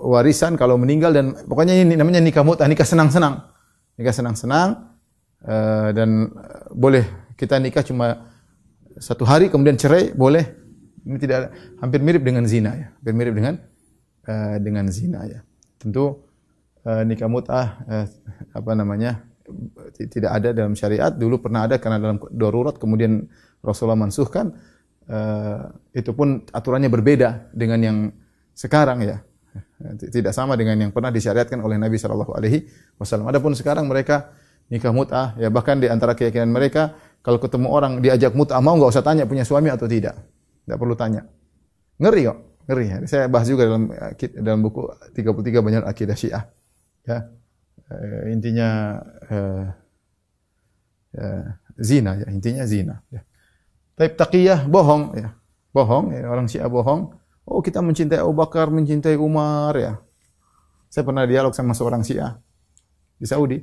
warisan kalau meninggal, dan pokoknya ini namanya nikah mut'ah, nikah senang-senang. Nikah senang-senang, dan boleh kita nikah cuma 1 hari kemudian cerai, boleh. Ini tidak ada, hampir mirip dengan zina ya. Hampir mirip dengan zina ya. Tentu nikah mut'ah tidak ada dalam syariat. Dulu pernah ada karena dalam darurat, kemudian Rasulullah mansuhkan. Itu pun aturannya berbeda dengan yang sekarang ya. Tidak sama dengan yang pernah disyariatkan oleh Nabi sallallahu alaihi wasallam. Adapun sekarang mereka nikah mut'ah ya, bahkan di antara keyakinan mereka kalau ketemu orang diajak mut'ah mau enggak usah tanya punya suami atau tidak. Enggak perlu tanya. Ngeri kok, ngeri. Saya bahas juga dalam buku 33 Banyak Akidah Syiah. Ya. Intinya zina ya, intinya zina ya. Tapi taqiyah bohong ya. Bohong ya, orang Syiah bohong. Oh, kita mencintai Abu Bakar, mencintai Umar ya. Saya pernah dialog sama seorang Syiah di Saudi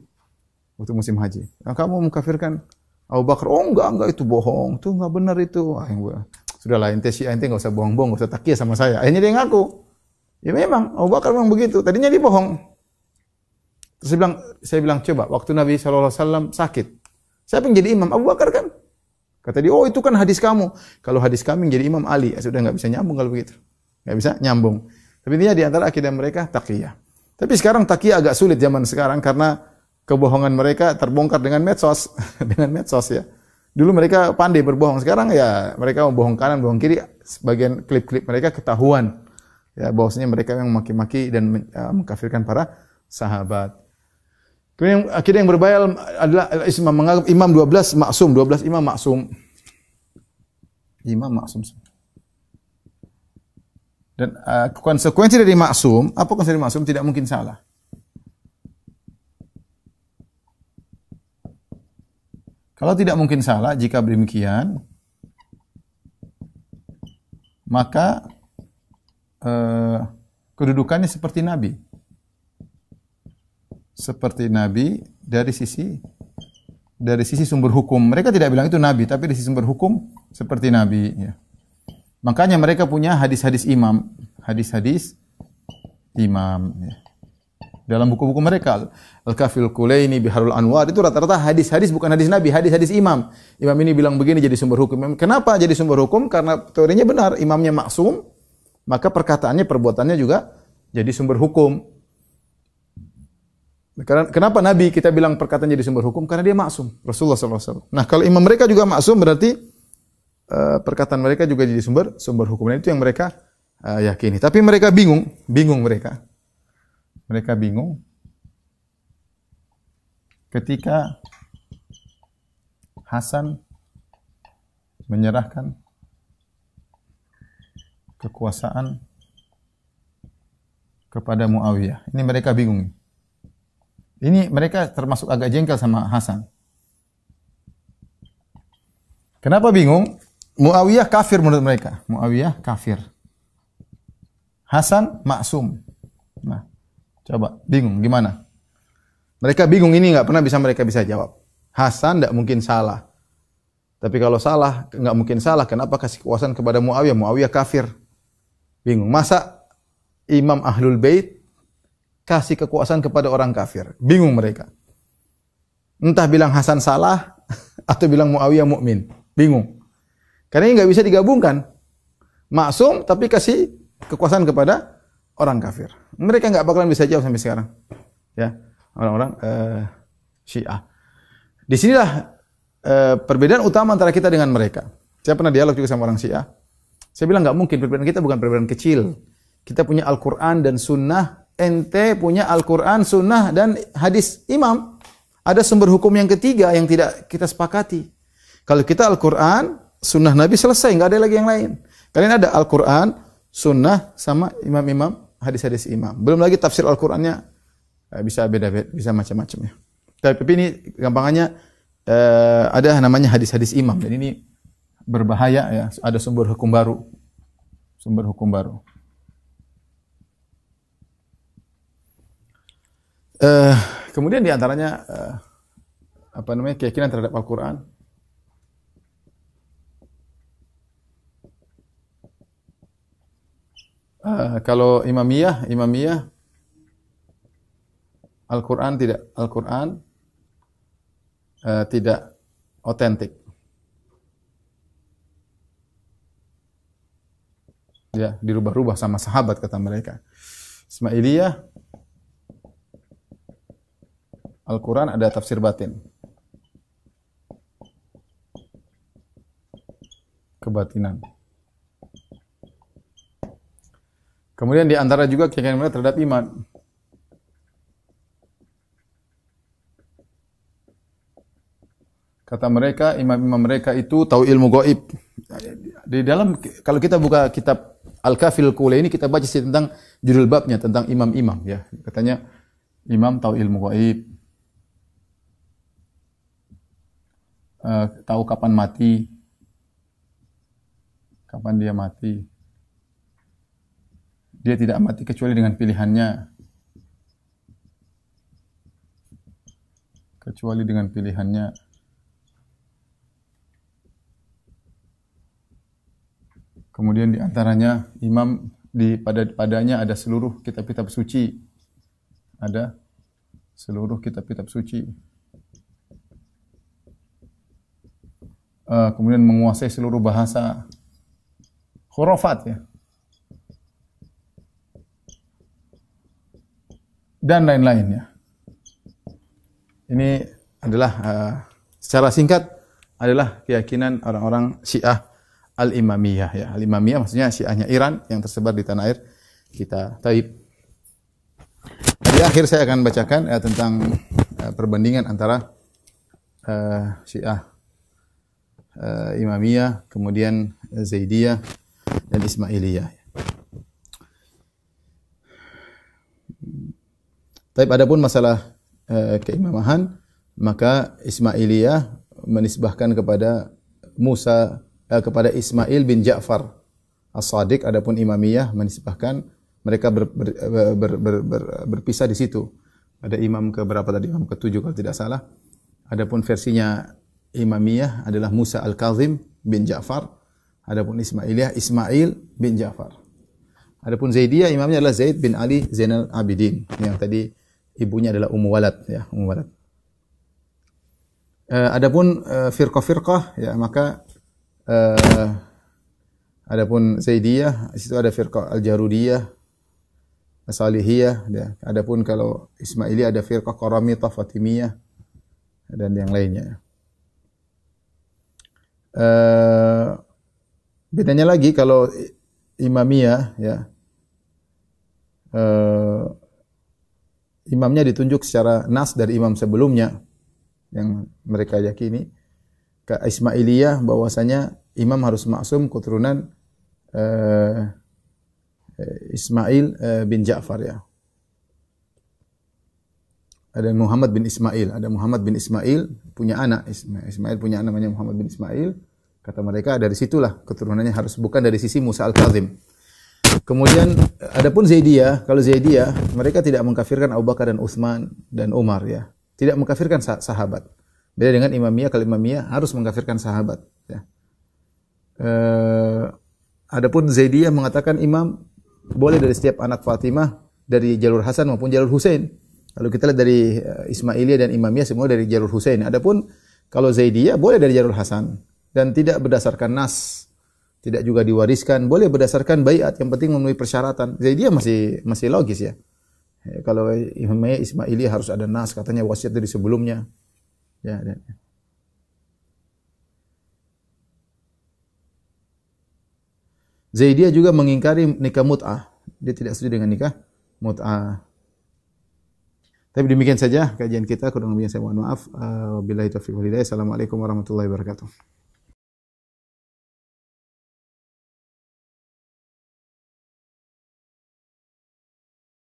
waktu musim haji. Nah, kamu mengkafirkan Abu Bakar. Oh, enggak itu bohong. Itu enggak benar itu. Sudahlah, ente Syiah, ente enggak usah bohong-bohong, enggak usah taqiyah sama saya. Akhirnya dia ngaku. Ya memang Abu Bakar memang begitu. Tadinya dia bohong. Terus saya bilang coba waktu Nabi SAW sakit, siapa yang jadi imam? Abu Bakar kan? Kata dia, oh itu kan hadis kamu. Kalau hadis kami yang jadi imam Ali, sudah enggak bisa nyambung kalau begitu. Enggak bisa nyambung. Tapi intinya di antara akidah mereka taqiyah. Tapi sekarang taqiyah agak sulit zaman sekarang karena kebohongan mereka terbongkar dengan medsos, dengan medsos ya. Dulu mereka pandai berbohong, sekarang ya mereka mau bohong kanan, bohong kiri. Sebagian klip-klip mereka ketahuan ya bahwasanya mereka yang maki-maki dan mengkafirkan para sahabat. Kemudian akidah yang berbahaya adalah menganggap imam 12 maksum, 12 imam maksum. Imam maksum. Dan konsekuensi dari maksum, apa konsekuensi dari maksum? Tidak mungkin salah. Kalau tidak mungkin salah, jika demikian, maka kedudukannya seperti Nabi. Seperti Nabi dari sisi sumber hukum. Mereka tidak bilang itu Nabi, tapi dari sisi sumber hukum seperti Nabi. Ya. Makanya mereka punya hadis-hadis imam. Hadis-hadis imam. Ya. Dalam buku-buku mereka, Al-Kafil Kulaini, Biharul Anwar, itu rata-rata hadis-hadis bukan hadis Nabi, hadis-hadis imam. Imam ini bilang begini jadi sumber hukum. Kenapa jadi sumber hukum? Karena teorinya benar, imamnya maksum, maka perkataannya, perbuatannya juga jadi sumber hukum. Kenapa Nabi kita bilang perkataan jadi sumber hukum? Karena dia maksum, Rasulullah SAW. Nah, kalau imam mereka juga maksum, berarti perkataan mereka juga jadi sumber hukum. Dan itu yang mereka yakini. Tapi mereka bingung mereka. Mereka bingung ketika Hasan menyerahkan kekuasaan kepada Muawiyah. Ini mereka bingung. Ini mereka termasuk agak jengkel sama Hasan. Kenapa bingung? Muawiyah kafir menurut mereka. Muawiyah kafir. Hasan maksum. Nah, coba bingung gimana? Mereka bingung, ini enggak pernah mereka bisa jawab. Hasan enggak mungkin salah. Tapi kalau salah, enggak mungkin salah. Kenapa kasih kekuasaan kepada Muawiyah? Muawiyah kafir. Bingung. Masa Imam Ahlul Bait kasih kekuasaan kepada orang kafir? Bingung mereka. Entah bilang Hasan salah atau bilang Muawiyah mukmin. Bingung. Karena ini enggak bisa digabungkan. Maksum tapi kasih kekuasaan kepada orang kafir. Mereka enggak bakalan bisa jawab sampai sekarang. Ya, orang-orang Syiah. Di sinilah perbedaan utama antara kita dengan mereka. Saya pernah dialog juga sama orang Syiah. Saya bilang enggak mungkin, perbedaan kita bukan perbedaan kecil. Kita punya Al-Qur'an dan Sunnah, ente punya Al-Qur'an, Sunnah dan hadis imam. Ada sumber hukum yang ketiga yang tidak kita sepakati. Kalau kita Al-Qur'an, Sunnah Nabi selesai, enggak ada lagi yang lain. Kalian ada Al-Qur'an, Sunnah sama imam-imam, hadis-hadis imam. Belum lagi tafsir Al-Qur'annya bisa beda-beda, bisa macam-macam ya. Tapi ini gampangannya ada namanya hadis-hadis imam. Dan ini berbahaya ya, ada sumber hukum baru. Sumber hukum baru. Kemudian di antaranya keyakinan terhadap Al-Qur'an. Kalau Imamiyah Al-Quran tidak otentik. Ya, dirubah-rubah sama sahabat kata mereka. Ismailiyah Al-Quran ada tafsir batin. Kebatinan. Kemudian di antara juga keyakinan mereka terhadap iman. Kata mereka, imam-imam mereka itu tahu ilmu gaib. Di dalam, kalau kita buka kitab Al-Kafil Kulaini, kita baca tentang judul babnya, tentang imam-imam. Ya. Katanya, imam tahu ilmu gaib. Tahu kapan mati. Kapan dia mati. Dia tidak mati kecuali dengan pilihannya. Kecuali dengan pilihannya. Kemudian di antaranya imam padanya ada seluruh kitab-kitab suci. Ada seluruh kitab-kitab suci. Kemudian menguasai seluruh bahasa. Khurafat ya. Dan lain-lainnya. Ini adalah secara singkat adalah keyakinan orang-orang Syiah Al-Imamiyah ya. Al-Imamiyah maksudnya Syiahnya Iran yang tersebar di tanah air kita Taib. Di akhir saya akan bacakan tentang perbandingan antara Syiah Imamiyah, kemudian Zaidiyah dan Ismailiyah. Tapi adapun masalah keimamahan, maka Ismailiyah menisbahkan kepada kepada Ismail bin Ja'far As-Sadiq, adapun Imamiyah menisbahkan mereka berpisah di situ. Ada imam ke berapa tadi? Imam ke-7 kalau tidak salah. Adapun versinya Imamiyah adalah Musa Al-Kazim bin Ja'far. Adapun Ismailiyah Ismail bin Ja'far. Adapun Zaidiyah imamnya adalah Zaid bin Ali Zainal Abidin yang tadi ibunya adalah Ummu Walad ya, Ummu Walad. Adapun firqah-firqah ya, maka adapun Zaidiyah di situ ada firqah Al-Jarudiyah, As-Salihiyah ya. Adapun kalau Ismailiyah ada firqah Qaramithah, Fatimiyah dan yang lainnya. Bedanya lagi kalau Imamiyah ya, imamnya ditunjuk secara nas dari imam sebelumnya yang mereka yakini. Ke Ismailiyah bahwasanya imam harus maksum keturunan Ismail bin Ja'far ya. Ada Muhammad bin Ismail punya anak, Ismail punya anak namanya Muhammad bin Ismail. Kata mereka dari situlah keturunannya harus, bukan dari sisi Musa Al-Kazim. Kemudian adapun Zaidiyah, kalau Zaidiyah mereka tidak mengkafirkan Abu Bakar dan Utsman dan Umar ya. Tidak mengkafirkan sahabat. Beda dengan Imamiyah, kalau Imamiyah harus mengkafirkan sahabat ya. Adapun Zaidiyah mengatakan imam boleh dari setiap anak Fatimah, dari jalur Hasan maupun jalur Husain. Kalau kita lihat dari Ismailiyah dan Imamiyah semua dari jalur Husain. Adapun kalau Zaidiyah boleh dari jalur Hasan dan tidak berdasarkan nas, tidak juga diwariskan, boleh berdasarkan baiat, yang penting memenuhi persyaratan. Zaidiyah masih logis ya. Kalau Imamiyah Ismailiyah harus ada nas, katanya wasiat dari sebelumnya. Ya, dan Zaidiyah juga mengingkari nikah mut'ah. Dia tidak setuju dengan nikah mut'ah. Tapi demikian saja kajian kita. Kurang lebihnya saya mohon maaf. Wabillahi taufiq wal hidayah. Assalamualaikum warahmatullahi wabarakatuh.